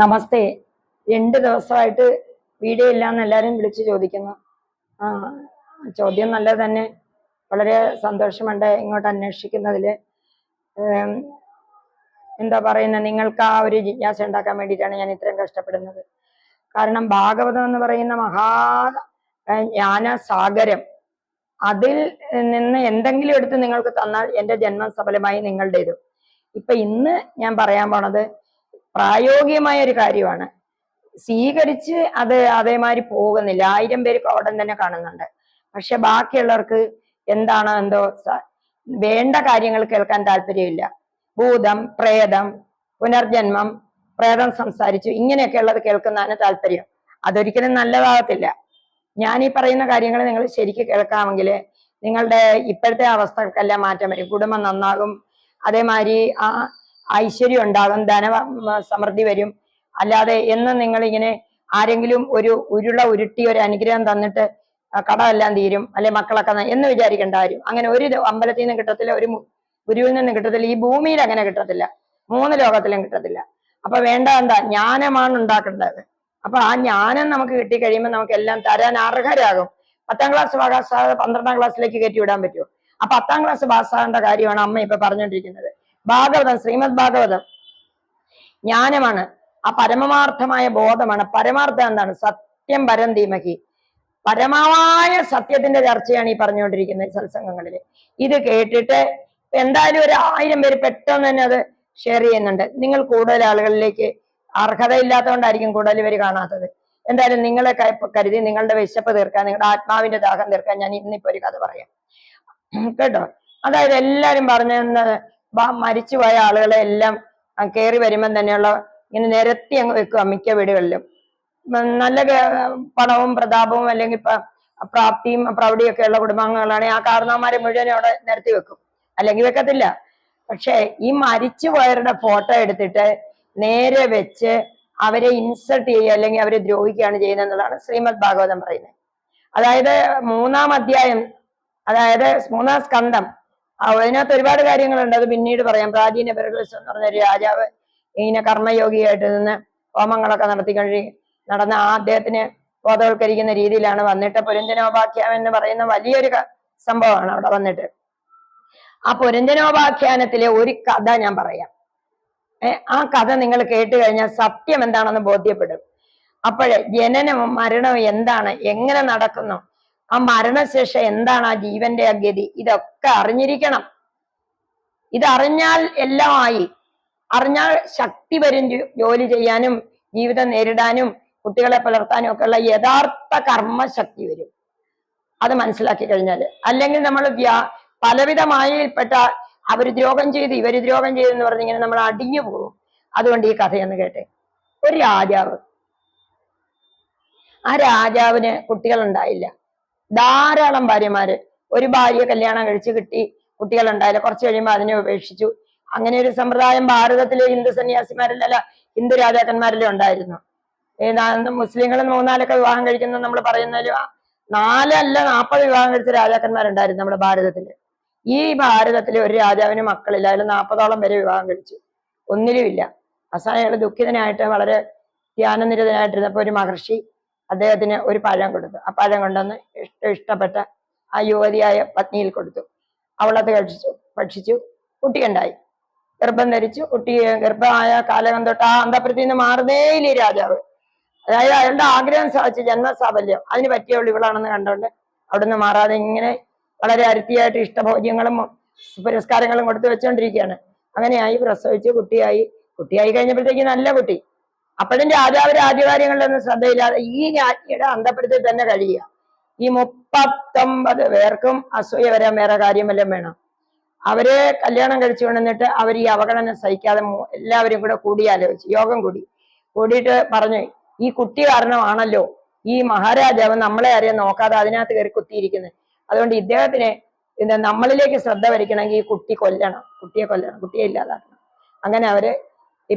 നമസ്തേ. 2 ദിവസമായിട്ട് വീഡിയോ ഇല്ലാന്ന് എല്ലാവരും വിളിച്ചു ചോദിക്കുന്നു. ആ, ചോദ്യം നല്ലത് തന്നെ. വളരെ സന്തോഷമുണ്ട് ഇങ്ങോട്ട് അന്വേഷിക്കുന്നതിൽ. എന്താ പറയുന്നത്, നിങ്ങൾക്ക് ആ ഒരു ജിജ്ഞാസ ഉണ്ടാക്കാൻ വേണ്ടിയിട്ടാണ് ഞാൻ ഇത്രയും കഷ്ടപ്പെടുന്നത്. കാരണം ഭാഗവതം എന്ന് പറയുന്ന ജ്ഞാന സാഗരം, അതിൽ നിന്ന് എന്തെങ്കിലും എടുത്ത് നിങ്ങൾക്ക് തന്നാൽ എൻ്റെ ജന്മം സഫലമായി നിങ്ങളുടേതും. ഇപ്പൊ ഇന്ന് ഞാൻ പറയാൻ പോണത് പ്രായോഗികമായ ഒരു കാര്യമാണ്. സ്വീകരിച്ച് അത് അതേമാതിരി പോകുന്നില്ല. 1000 പേര് ഉടൻ തന്നെ കാണുന്നുണ്ട്. പക്ഷെ ബാക്കിയുള്ളവർക്ക് എന്താണോ എന്തോ വേണ്ട കാര്യങ്ങൾ കേൾക്കാൻ താല്പര്യമില്ല. ഭൂതം, പ്രേതം, പുനർജന്മം, പ്രേതം സംസാരിച്ചു, ഇങ്ങനെയൊക്കെ ഉള്ളത് കേൾക്കുന്നതാണ് താല്പര്യം. അതൊരിക്കലും നല്ലതാകത്തില്ല. ഞാൻ ഈ പറയുന്ന കാര്യങ്ങൾ നിങ്ങൾ ശരിക്കും കേൾക്കാമെങ്കിൽ നിങ്ങളുടെ ഇപ്പോഴത്തെ അവസ്ഥകൾക്കെല്ലാം മാറ്റം വരും. കുടുംബം നന്നാകും, അതേമാതിരി ആ ഐശ്വര്യം ഉണ്ടാകും, സമൃദ്ധി വരും. അല്ലാതെ എന്നും നിങ്ങളിങ്ങനെ ആരെങ്കിലും ഒരു ഉരുട്ടി ഒരു അനുഗ്രഹം തന്നിട്ട് കടമെല്ലാം തീരും, അല്ലെ മക്കളൊക്കെ എന്ന് വിചാരിക്കേണ്ട കാര്യം. അങ്ങനെ ഒരു അമ്പലത്തിൽ നിന്ന് കിട്ടത്തില്ല, ഒരു ഗുരുവിൽ നിന്ന് കിട്ടത്തില്ല, ഈ ഭൂമിയിൽ അങ്ങനെ കിട്ടത്തില്ല, 3 ലോകത്തിലും കിട്ടത്തില്ല. അപ്പൊ വേണ്ട എന്താ, ജ്ഞാനമാണ് ഉണ്ടാക്കേണ്ടത്. അപ്പൊ ആ ജ്ഞാനം നമുക്ക് കിട്ടിക്കഴിയുമ്പോൾ നമുക്ക് എല്ലാം തരാൻ അർഹരാകും. 10ാം ക്ലാസ് പാസ്സാകാതെ 12ാം ക്ലാസ്സിലേക്ക് കയറ്റി വിടാൻ പറ്റുമോ? ആ 10ാം ക്ലാസ് പാസ്സാകേണ്ട കാര്യമാണ് അമ്മ ഇപ്പൊ പറഞ്ഞുകൊണ്ടിരിക്കുന്നത്. ഭാഗവതം, ശ്രീമദ് ഭാഗവതം ജ്ഞാനമാണ്, ആ പരമാർത്ഥമായ ബോധമാണ്. പരമാർത്ഥം എന്താണ്? സത്യം പരം ധീമഹി, പരമമായ സത്യത്തിന്റെ ചർച്ചയാണ് ഈ പറഞ്ഞുകൊണ്ടിരിക്കുന്നത് സത്സംഗങ്ങളിൽ. ഇത് കേട്ടിട്ട് എന്തായാലും ഒരു 1000 പേര് പെട്ടെന്ന് തന്നെ അത് ഷെയർ ചെയ്യുന്നുണ്ട്. നിങ്ങൾ കൂടുതൽ ആളുകളിലേക്ക്, അർഹതയില്ലാത്തതുകൊണ്ടായിരിക്കും കൂടുതൽ പേര് കാണാത്തത്. എന്തായാലും നിങ്ങളെ കരുതി നിങ്ങളുടെ വിശപ്പ് തീർക്കാൻ, നിങ്ങളുടെ ആത്മാവിന്റെ ദാഹം തീർക്കാൻ ഞാൻ ഇന്നിപ്പോ ഒരു കഥ പറയാം കേട്ടോ. അതായത് എല്ലാരും പറഞ്ഞത് മരിച്ചുപോയ ആളുകളെ എല്ലാം കയറി വരുമ്പം തന്നെയുള്ള ഇങ്ങനെ നിരത്തി അങ്ങ് വെക്കുക മിക്ക വീടുകളിലും. നല്ല പണവും പ്രതാപവും അല്ലെങ്കിൽ പ്രാപ്തിയും പ്രൗഢിയും ഒക്കെ ഉള്ള കുടുംബാംഗങ്ങളാണെങ്കിൽ ആ കാരണവന്മാരെ മുഴുവൻ അവിടെ നിരത്തി വെക്കും, അല്ലെങ്കിൽ വെക്കത്തില്ല. പക്ഷെ ഈ മരിച്ചു പോയവരുടെ ഫോട്ടോ എടുത്തിട്ട് നേരെ വെച്ച് അവരെ ഇൻസൾട്ട് ചെയ്യുക അല്ലെങ്കിൽ അവരെ ദ്രോഹിക്കുകയാണ് ചെയ്യുന്നത് എന്നുള്ളതാണ് ശ്രീമദ് ഭാഗവതം പറയുന്നത്. അതായത് 3ാം അധ്യായം, അതായത് 3ാം സ്കന്ധം, അതിനകത്ത് ഒരുപാട് കാര്യങ്ങളുണ്ട്, അത് പിന്നീട് പറയാം. പ്രാചീന ബർഗസ് എന്ന് പറഞ്ഞൊരു രാജാവ് ഇങ്ങനെ കർമ്മയോഗിയായിട്ട് നിന്ന് ഹോമങ്ങളൊക്കെ നടന്ന ആ അദ്ദേഹത്തിന് ബോധവൽക്കരിക്കുന്ന രീതിയിലാണ് വന്നിട്ട് പുരഞ്ജനോപാഖ്യാനം എന്ന് പറയുന്ന വലിയൊരു സംഭവമാണ് അവിടെ വന്നിട്ട്. ആ പുരഞ്ജനോപാഖ്യാനത്തിലെ ഒരു കഥ ഞാൻ പറയാം. ആ കഥ നിങ്ങൾ കേട്ട് കഴിഞ്ഞാൽ സത്യം എന്താണെന്ന് ബോധ്യപ്പെടും. അപ്പോഴേ ജനനവും മരണവും എന്താണ്, എങ്ങനെ നടക്കുന്നു, ആ മരണശേഷം എന്താണ്, ആ ജീവന്റെ ആ ഗതി, ഇതൊക്കെ അറിഞ്ഞിരിക്കണം. ഇതറിഞ്ഞാൽ എല്ലാം ആയി. അറിഞ്ഞാൽ ശക്തി വരും ജോലി ചെയ്യാനും ജീവിതം നേരിടാനും കുട്ടികളെ പുലർത്താനും ഒക്കെ ഉള്ള യഥാർത്ഥ കർമ്മശക്തി വരും, അത് മനസ്സിലാക്കി കഴിഞ്ഞാൽ. അല്ലെങ്കിൽ നമ്മൾ പലവിധ മായയിൽപ്പെട്ട അവര് ദ്രോഹം ചെയ്ത് ഇവര് ദ്രോഹം ചെയ്തെന്ന് പറഞ്ഞിങ്ങനെ നമ്മൾ അടിഞ്ഞു പോകും. അതുകൊണ്ട് ഈ കഥയൊന്ന് കേട്ടെ. ഒരു രാജാവ്, ആ രാജാവിന് കുട്ടികളുണ്ടായില്ല. ധാരാളം ഭാര്യമാര്, ഒരു ഭാര്യ കല്യാണം കഴിച്ച് കിട്ടി, കുട്ടികളുണ്ടായില്ല. കുറച്ച് കഴിയുമ്പോൾ അതിനെ ഉപേക്ഷിച്ചു. അങ്ങനെ ഒരു സമ്പ്രദായം ഭാരതത്തിലെ ഹിന്ദു സന്യാസിമാരിലല്ല, ഹിന്ദു രാജാക്കന്മാരിലും ഉണ്ടായിരുന്നു. മുസ്ലിങ്ങൾ 3-4 വിവാഹം കഴിക്കുന്നത് നമ്മൾ പറയുന്നതിൽ 4 അല്ല 40 വിവാഹം കഴിച്ച രാജാക്കന്മാരുണ്ടായിരുന്നു നമ്മുടെ ഭാരതത്തില്. ഈ ഭാരതത്തിലെ ഒരു രാജാവിന് മക്കളില്ല, അതിൽ 40ഓളം പേരെ വിവാഹം കഴിച്ചു, ഒന്നിലും ഇല്ല. അവസാനം അയാൾ ദുഃഖിതനായിട്ട് വളരെ ധ്യാനനിരതനായിട്ടിരുന്നപ്പോൾ ഒരു മഹർഷി അദ്ദേഹത്തിന് ഒരു പഴം കൊടുത്തു. ആ പഴം കൊണ്ടുവന്ന് ഇഷ്ടപ്പെട്ട ആ യുവതിയായ പത്നിയിൽ കൊടുത്തു. അവളത് ഭക്ഷിച്ചു, കുട്ടിയുണ്ടായി, ഗർഭം ധരിച്ചു. ഗർഭമായ കാലകം തൊട്ട് ആ അന്തഃപുരത്തിൽ നിന്ന് മാറുന്നേയില്ല ഈ രാജാവ്. അതായത് അയാളുടെ ആഗ്രഹം സാധിച്ചു, ജന്മസാഫല്യം, അതിന് പറ്റിയുള്ള ഇവളാണെന്ന് കണ്ടോണ്ട് അവിടുന്ന് മാറാതെ ഇങ്ങനെ വളരെ അരുത്തിയായിട്ട് ഇഷ്ടഭോജ്യങ്ങളും പുരസ്കാരങ്ങളും കൊടുത്തു വെച്ചോണ്ടിരിക്കുകയാണ്. അങ്ങനെയായി, പ്രസവിച്ചു, കുട്ടിയായി കഴിഞ്ഞപ്പോഴത്തേക്ക് നല്ല കുട്ടി. അപ്പോഴും രാജാവ് രാജ്യകാര്യങ്ങളിലൊന്നും ശ്രദ്ധയില്ലാതെ ഈ രാജ്ഞിയുടെ അന്തഃപുരത്തിൽ തന്നെ കഴിയുക. ഈ 39 പേർക്കും അസൂയ വരാൻ വേറെ കാര്യം വല്ലതും വേണം. അവരെ കല്യാണം കഴിച്ചു കൊണ്ടുവന്നിട്ട് അവർ ഈ അവഗണന സഹിക്കാതെ എല്ലാവരും കൂടെ കൂടിയാലോചിച്ചു, യോഗം കൂടിയിട്ട് പറഞ്ഞു, ഈ കുട്ടി കാരണമാണല്ലോ ഈ മഹാരാജാവ് നമ്മളെ ആരെയും നോക്കാതെ അതിനകത്ത് കയറി കുത്തിയിരിക്കുന്നത്. അതുകൊണ്ട് ഇദ്ദേഹത്തിന് നമ്മളിലേക്ക് ശ്രദ്ധ വരിക്കണമെങ്കിൽ ഈ കുട്ടിയെ കൊല്ലണം, കുട്ടിയെ ഇല്ലാതാക്കണം. അങ്ങനെ അവര് ഈ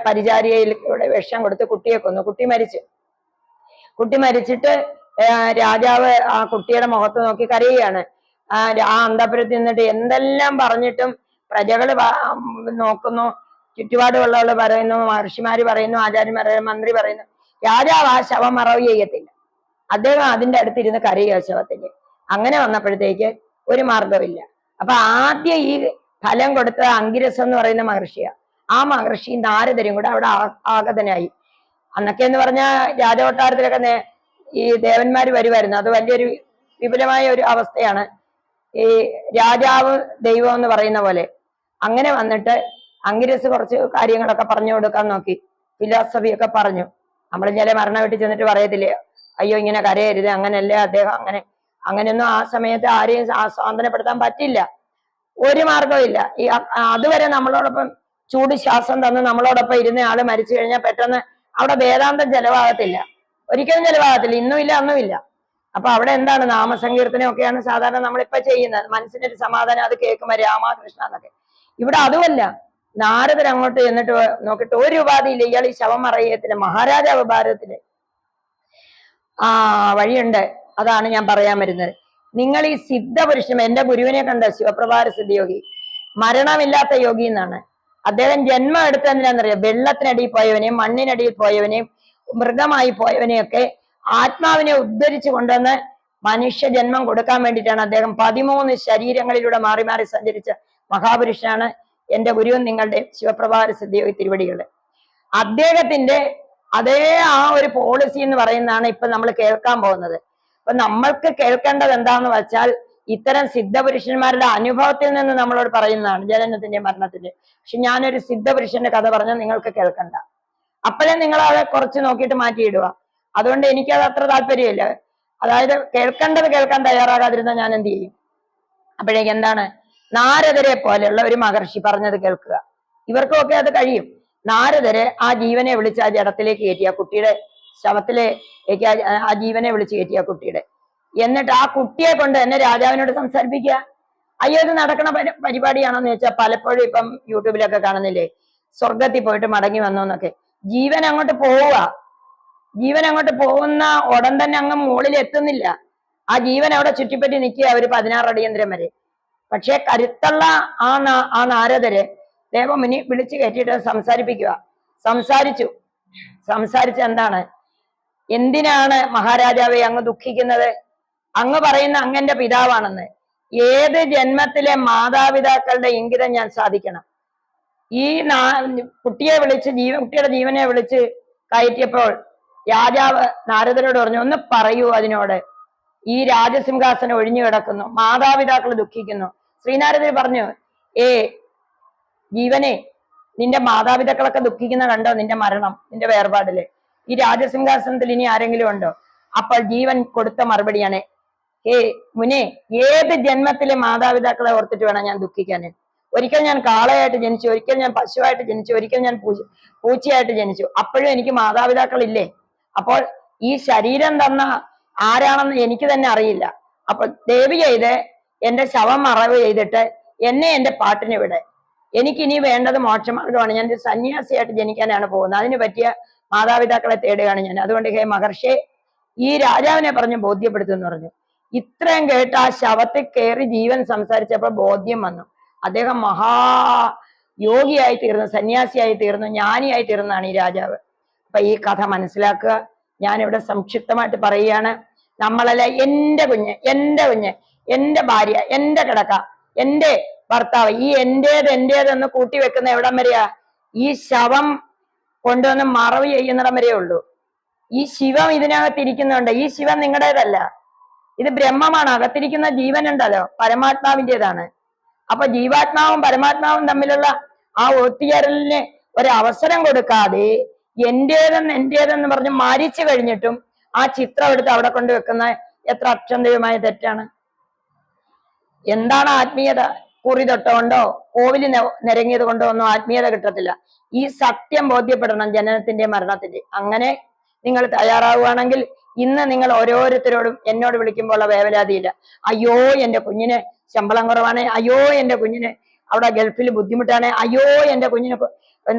പരിചാരികയിലൂടെ വിഷം കൊടുത്ത് കുട്ടിയെ കൊന്നു. കുട്ടി മരിച്ചിട്ട് രാജാവ് ആ കുട്ടിയുടെ മുഖത്ത് നോക്കി കരയുകയാണ്. ആ അന്തഃപുരത്തിൽ നിന്നിട്ട് എന്തെല്ലാം പറഞ്ഞിട്ടും പ്രജകള് നോക്കുന്നു, ചുറ്റുപാടുള്ളവർ പറയുന്നു, മഹർഷിമാര് പറയുന്നു, ആചാര്യന്മാർ, മന്ത്രി പറയുന്നു, രാജാവ് ആ ശവം മറവ് ചെയ്യത്തില്ല. അദ്ദേഹം അതിന്റെ അടുത്തിരുന്ന് കരയുക ശവത്തിന്റെ. അങ്ങനെ വന്നപ്പോഴത്തേക്ക് ഒരു മാർഗമില്ല. അപ്പൊ ആദ്യം ഈ ഫലം കൊടുത്ത അങ്കിരസം എന്ന് പറയുന്ന മഹർഷിയാണ്. ആ മഹർഷി നാരദരും കൂടെ അവിടെ ആഗതനായി. അന്നൊക്കെ എന്ന് പറഞ്ഞാൽ രാജകൊട്ടാരത്തിലൊക്കെ ഈ ദേവന്മാര് വരുമായിരുന്നു. അത് വലിയൊരു വിപുലമായ ഒരു അവസ്ഥയാണ്. ഈ രാജാവ് ദൈവം എന്ന് പറയുന്ന പോലെ. അങ്ങനെ വന്നിട്ട് അങ്കിരസ് കുറച്ച് കാര്യങ്ങളൊക്കെ പറഞ്ഞു കൊടുക്കാൻ നോക്കി, ഫിലോസഫിയൊക്കെ പറഞ്ഞു. നമ്മൾ ചില മരണ വീട്ടിൽ ചെന്നിട്ട് പറയത്തില്ലേ, അയ്യോ ഇങ്ങനെ കരയരുത്, അങ്ങനെയല്ലേ അദ്ദേഹം അങ്ങനെ, അങ്ങനെയൊന്നും ആ സമയത്ത് ആരെയും സ്വാതന്ത്ര്യപ്പെടുത്താൻ പറ്റില്ല. ഒരു മാർഗവും. ഈ അതുവരെ നമ്മളോടൊപ്പം ചൂട് ശ്വാസം തന്ന് നമ്മളോടൊപ്പം ഇരുന്ന ആള് മരിച്ചു കഴിഞ്ഞാൽ പെട്ടെന്ന് അവിടെ വേദാന്തം ചെലവാകത്തില്ല, ഒരിക്കലും ചെലവാകത്തില്ല, ഇന്നുമില്ല അന്നുമില്ല. അപ്പൊ അവിടെ എന്താണ്, നാമസങ്കീർത്തനം ഒക്കെയാണ് സാധാരണ നമ്മളിപ്പോ ചെയ്യുന്നത്. മനസ്സിനൊരു സമാധാനം, അത് കേൾക്കുമ്പോ രാമകൃഷ്ണ എന്നൊക്കെ. ഇവിടെ അതുമല്ല. നാരദർ അങ്ങോട്ട് ചെന്നിട്ട് നോക്കിയിട്ട് ഒരു ഉപാധിയില്ല, ഇയാൾ ഈ ശവം മറയത്തില്ല. മഹാരാജാവ് ഭാരതത്തില് വഴിയുണ്ട്, അതാണ് ഞാൻ പറയാൻ വരുന്നത്. നിങ്ങൾ ഈ സിദ്ധപുരുഷൻ, എന്റെ ഗുരുവിനെ കണ്ട ശിവപ്രഭാര സിദ്ധയോഗി, മരണമില്ലാത്ത യോഗി എന്നാണ്. അദ്ദേഹം ജന്മം എടുത്തതിനാന്നറിയാം, വെള്ളത്തിനടിയിൽ പോയവനെയും മണ്ണിനടിയിൽ പോയവനെയും മൃഗമായി പോയവനെയൊക്കെ ആത്മാവിനെ ഉദ്ധരിച്ചു കൊണ്ടുവന്ന് മനുഷ്യ ജന്മം കൊടുക്കാൻ വേണ്ടിയിട്ടാണ് അദ്ദേഹം 13 ശരീരങ്ങളിലൂടെ മാറി മാറി സഞ്ചരിച്ച മഹാപുരുഷനാണ് എന്റെ ഗുരുവും നിങ്ങളുടെ ശിവപ്രഭാര സിദ്ധയോഗി തിരുവടികള്. അദ്ദേഹത്തിന്റെ അതേ ആ ഒരു പോളിസി എന്ന് പറയുന്നതാണ് ഇപ്പൊ നമ്മൾ കേൾക്കാൻ പോകുന്നത്. അപ്പൊ നമ്മൾക്ക് കേൾക്കേണ്ടത് എന്താന്ന് വെച്ചാൽ, ഇത്തരം സിദ്ധപുരുഷന്മാരുടെ അനുഭവത്തിൽ നിന്ന് നമ്മളോട് പറയുന്നതാണ്, ജനനത്തിന്റെ മരണത്തിന്റെ. പക്ഷെ ഞാനൊരു സിദ്ധപുരുഷന്റെ കഥ പറഞ്ഞാൽ നിങ്ങൾക്ക് കേൾക്കണ്ട. അപ്പോഴേ നിങ്ങൾ അത് കുറച്ച് നോക്കിയിട്ട് മാറ്റിയിടുക. അതുകൊണ്ട് എനിക്കത് അത്ര താല്പര്യമില്ല. അതായത് കേൾക്കേണ്ടത് കേൾക്കാൻ തയ്യാറാകാതിരുന്ന ഞാൻ എന്ത് ചെയ്യും? അപ്പോഴേക്ക് എന്താണ്, നാരദരെ പോലെയുള്ള ഒരു മഹർഷി പറഞ്ഞത് കേൾക്കുക. ഇവർക്കൊക്കെ അത് കഴിയും. നാരദരെ ആ ജീവനെ വിളിച്ച് ആ ജഡത്തിലേക്ക് കയറ്റി, ആ കുട്ടിയുടെ ശവത്തിലേക്ക് ആ ജീവനെ വിളിച്ച് കയറ്റി ആ കുട്ടിയുടെ. എന്നിട്ട് ആ കുട്ടിയെ കൊണ്ട് എന്നെ രാജാവിനോട് സംസാരിപ്പിക്കുക. അയ്യോ ഇത് നടക്കണ പരിപാടിയാണോന്ന് ചോദിച്ചാൽ പലപ്പോഴും ഇപ്പം യൂട്യൂബിലൊക്കെ കാണുന്നില്ലേ, സ്വർഗത്തിൽ പോയിട്ട് മടങ്ങി വന്നു എന്നൊക്കെ. ജീവൻ അങ്ങോട്ട് പോവുക. ജീവൻ അങ്ങോട്ട് പോകുന്ന ഉടൻ തന്നെ അങ്ങ് മുകളിൽ എത്തുന്നില്ല. ആ ജീവൻ അവിടെ ചുറ്റിപ്പറ്റി നിൽക്കുക ഒരു 16 അടിയന്തരം വരെ. പക്ഷെ കരുത്തുള്ള ആ നാരദരെ ദേവമുനി വിളിച്ചു കയറ്റിയിട്ട് സംസാരിപ്പിക്കുക. സംസാരിച്ച് എന്താണ്, എന്തിനാണ് മഹാരാജാവെ അങ്ങ് ദുഃഖിക്കുന്നത്? അങ്ങ് പറയുന്ന അങ്ങന്റെ പിതാവാണെന്ന്. ഏത് ജന്മത്തിലെ മാതാപിതാക്കളുടെ ഇംഗിതം ഞാൻ സാധിക്കണം? ഈ കുട്ടിയെ വിളിച്ച് കുട്ടിയുടെ ജീവനെ വിളിച്ച് കയറ്റിയപ്പോൾ രാജാവ് നാരദരോട് പറഞ്ഞു, ഒന്ന് പറയൂ അതിനോട്. ഈ രാജസിംഹാസനം ഒഴിഞ്ഞു കിടക്കുന്നു, മാതാപിതാക്കൾ ദുഃഖിക്കുന്നു. ശ്രീനാരദർ പറഞ്ഞു, ജീവനെ, നിന്റെ മാതാപിതാക്കളൊക്കെ ദുഃഖിക്കുന്ന കണ്ടോ? നിന്റെ മരണം, നിന്റെ വേർപാടില് ഈ രാജസിംഹാസനത്തിൽ ഇനി ആരെങ്കിലും ഉണ്ടോ? അപ്പോൾ ജീവൻ കൊടുത്ത മറുപടിയാണ്, മുനെ, ഏത് ജന്മത്തിലെ മാതാപിതാക്കളെ ഓർത്തിട്ട് വേണം ഞാൻ ദുഃഖിക്കാൻ? ഒരിക്കൽ ഞാൻ കാളയായിട്ട് ജനിച്ചു, ഒരിക്കൽ ഞാൻ പശുവായിട്ട് ജനിച്ചു, ഒരിക്കൽ ഞാൻ പൂച്ചയായിട്ട് ജനിച്ചു. അപ്പോഴും എനിക്ക് മാതാപിതാക്കളില്ലേ? അപ്പോൾ ഈ ശരീരം തന്ന ആരാണെന്ന് എനിക്ക് തന്നെ അറിയില്ല. അപ്പൊ ദേവി ചെയ്ത് എന്റെ ശവം മറവ് ചെയ്തിട്ട് എന്നെ എന്റെ പാട്ടിന് വിട്. എനിക്കിനി വേണ്ടത് മോക്ഷമാർഗമാണ്. ഞാൻ ഒരു സന്യാസിയായിട്ട് ജനിക്കാനാണ് പോകുന്നത്. അതിന് പറ്റിയ മാതാപിതാക്കളെ തേടുകയാണ് ഞാൻ. അതുകൊണ്ട് ഹേ മഹർഷി, ഈ രാജാവിനെ പറഞ്ഞ് ബോധ്യപ്പെടുത്തുമെന്ന് പറഞ്ഞു. ഇത്രയും കേട്ട് ആ ശവത്തിൽ കയറി ജീവൻ സംസാരിച്ചപ്പോൾ ബോധ്യം വന്നു. അദ്ദേഹം മഹായോഗിയായി തീർന്നു, സന്യാസിയായി തീർന്നു, ജ്ഞാനിയായി തീർന്നതാണ് ഈ രാജാവ്. അപ്പൊ ഈ കഥ മനസ്സിലാക്കുക. ഞാനിവിടെ സംക്ഷിപ്തമായിട്ട് പറയുകയാണ്. നമ്മളല്ല, എന്റെ കുഞ്ഞ്, എന്റെ ഭാര്യ, എന്റെ കിടക്ക, എന്റെ ഭർത്താവ്, ഈ എന്റേതെന്ന് കൂട്ടി വെക്കുന്ന എവിടം വരെയാ? ഈ ശവം കൊണ്ടുവന്ന് മറവ് ചെയ്യുന്നിടം വരെയേ ഉള്ളൂ. ഈ ശിവം ഇതിനകത്തിരിക്കുന്നുണ്ട്. ഈ ശിവം നിങ്ങളുടേതല്ല, ഇത് ബ്രഹ്മമാണ്. അകത്തിരിക്കുന്ന ജീവൻ ഉണ്ടല്ലോ, പരമാത്മാവിൻ്റെതാണ്. അപ്പൊ ജീവാത്മാവും പരമാത്മാവും തമ്മിലുള്ള ആ ഒത്തുചേരലിന് ഒരവസരം കൊടുക്കാതെ എന്റേതെന്ന് പറഞ്ഞ് മരിച്ചു കഴിഞ്ഞിട്ടും ആ ചിത്രം എടുത്ത് അവിടെ കൊണ്ടുവെക്കുന്ന എത്ര അക്ഷന്തവുമായ തെറ്റാണ്. എന്താണ് ആത്മീയത? കുറി തൊട്ടുകൊണ്ടോ കോവില് നിരങ്ങിയത് കൊണ്ടോ ഒന്നും ആത്മീയത കിട്ടത്തില്ല. ഈ സത്യം ബോധ്യപ്പെടണം, ജനനത്തിന്റെ മരണത്തിന്റെ. അങ്ങനെ നിങ്ങൾ തയ്യാറാവുകയാണെങ്കിൽ ഇന്ന് നിങ്ങൾ ഓരോരുത്തരോടും എന്നോട് വിളിക്കുമ്പോൾ ഉള്ള വേവലാതിയില്ല. അയ്യോ എന്റെ കുഞ്ഞിന് ശമ്പളം കുറവാണ്, അയ്യോ എന്റെ കുഞ്ഞിന് അവിടെ ഗൾഫിൽ ബുദ്ധിമുട്ടാണ്, അയ്യോ എന്റെ കുഞ്ഞിന്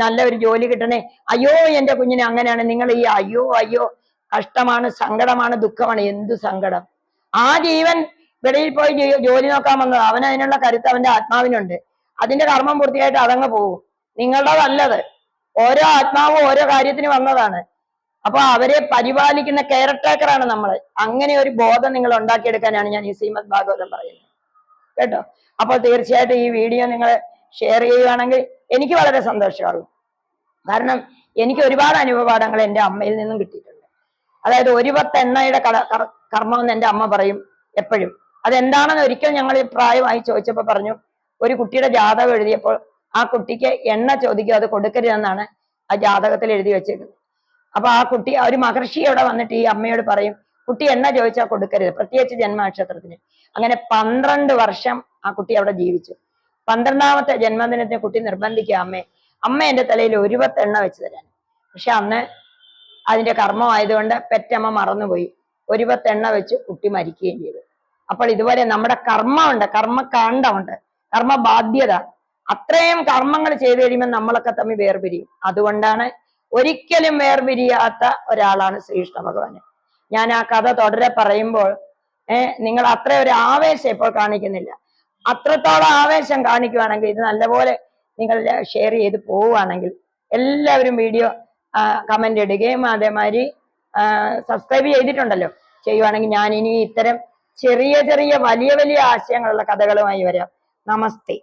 നല്ല ഒരു ജോലി കിട്ടണേ, അയ്യോ എന്റെ കുഞ്ഞിന് അങ്ങനെയാണ്. നിങ്ങൾ ഈ അയ്യോ കഷ്ടമാണ്, സങ്കടമാണ്, ദുഃഖമാണ്. എന്തു സങ്കടം? ആ ജീവൻ വെളിയിൽ പോയി ജോലി നോക്കാൻ വന്നത്. അവൻ അതിനുള്ള കരുത്ത് അവന്റെ ആത്മാവിനുണ്ട്. അതിന്റെ കർമ്മം പൂർത്തിയായിട്ട് അതങ്ങ് പോകും. നിങ്ങളുടേതല്ലത്. ഓരോ ആത്മാവും ഓരോ കാര്യത്തിന് വന്നതാണ്. അപ്പൊ അവരെ പരിപാലിക്കുന്ന കെയർ ടേക്കറാണ് നമ്മൾ. അങ്ങനെ ഒരു ബോധം നിങ്ങൾ ഉണ്ടാക്കിയെടുക്കാനാണ് ഞാൻ ഈ ശ്രീമദ് ഭാഗവതം പറയുന്നത് കേട്ടോ. അപ്പോൾ തീർച്ചയായിട്ടും ഈ വീഡിയോ നിങ്ങൾ ഷെയർ ചെയ്യുകയാണെങ്കിൽ എനിക്ക് വളരെ സന്തോഷമാകും. കാരണം എനിക്ക് ഒരുപാട് അനുഭവപാഠങ്ങൾ എൻ്റെ അമ്മയിൽ നിന്നും കിട്ടിയിട്ടുണ്ട്. അതായത് ഒരു പത്ത് എണ്ണയുടെ കർമ്മം എന്ന് എൻ്റെ അമ്മ പറയും എപ്പോഴും. അതെന്താണെന്ന് ഒരിക്കൽ ഞങ്ങൾ പ്രായമായി ചോദിച്ചപ്പോൾ പറഞ്ഞു, ഒരു കുട്ടിയുടെ ജാതകം എഴുതിയപ്പോൾ ആ കുട്ടിക്ക് എണ്ണ ചോദിക്കും, അത് കൊടുക്കരുതെന്നാണ് ആ ജാതകത്തിൽ എഴുതി വെച്ചേക്കുന്നത്. അപ്പൊ ആ കുട്ടി, ഒരു മഹർഷി അവിടെ വന്നിട്ട് ഈ അമ്മയോട് പറയും, കുട്ടി എണ്ണ ചോദിച്ചാൽ കൊടുക്കരുത്, പ്രത്യേകിച്ച് ജന്മനക്ഷത്രത്തിന്. അങ്ങനെ 12 വർഷം ആ കുട്ടി അവിടെ ജീവിച്ചു. 12ാമത്തെ ജന്മദിനത്തിന് കുട്ടി നിർബന്ധിക്കുക അമ്മ എൻ്റെ തലയിൽ ഒരു പത്ത് എണ്ണ വെച്ച് തരാൻ. പക്ഷെ അന്ന് അതിന്റെ കർമ്മം ആയതുകൊണ്ട് പെറ്റമ്മ മറന്നുപോയി. ഒരു പത്ത് എണ്ണ വെച്ച് കുട്ടി മരിക്കുകയും ചെയ്തു. അപ്പോൾ ഇതുപോലെ നമ്മുടെ കർമ്മമുണ്ട്, കർമ്മകാണ്ഡമുണ്ട്, കർമ്മ ബാധ്യത. അത്രയും കർമ്മങ്ങൾ ചെയ്തു കഴിയുമ്പോൾ നമ്മളൊക്കെ തമ്മിൽ വേർപിരിയും. അതുകൊണ്ടാണ് ഒരിക്കലും വേർപിരിയാത്ത ഒരാളാണ് ശ്രീകൃഷ്ണ ഭഗവാൻ. ഞാൻ ആ കഥ തുടരെ പറയുമ്പോൾ നിങ്ങൾ അത്ര ഒരു ആവേശം ഇപ്പോൾ കാണിക്കുന്നില്ല. അത്രത്തോളം ആവേശം കാണിക്കുകയാണെങ്കിൽ, ഇത് നല്ലപോലെ നിങ്ങൾ ഷെയർ ചെയ്ത് പോവുകയാണെങ്കിൽ, എല്ലാവരും വീഡിയോ കമന്റ് ഇടുകയും അതേമാതിരി സബ്സ്ക്രൈബ് ചെയ്തിട്ടുണ്ടല്ലോ ചെയ്യുവാണെങ്കിൽ, ഞാൻ ഇനി ഇത്തരം ചെറിയ ചെറിയ വലിയ വലിയ ആശയങ്ങളുള്ള കഥകളുമായി വരാം. നമസ്തേ.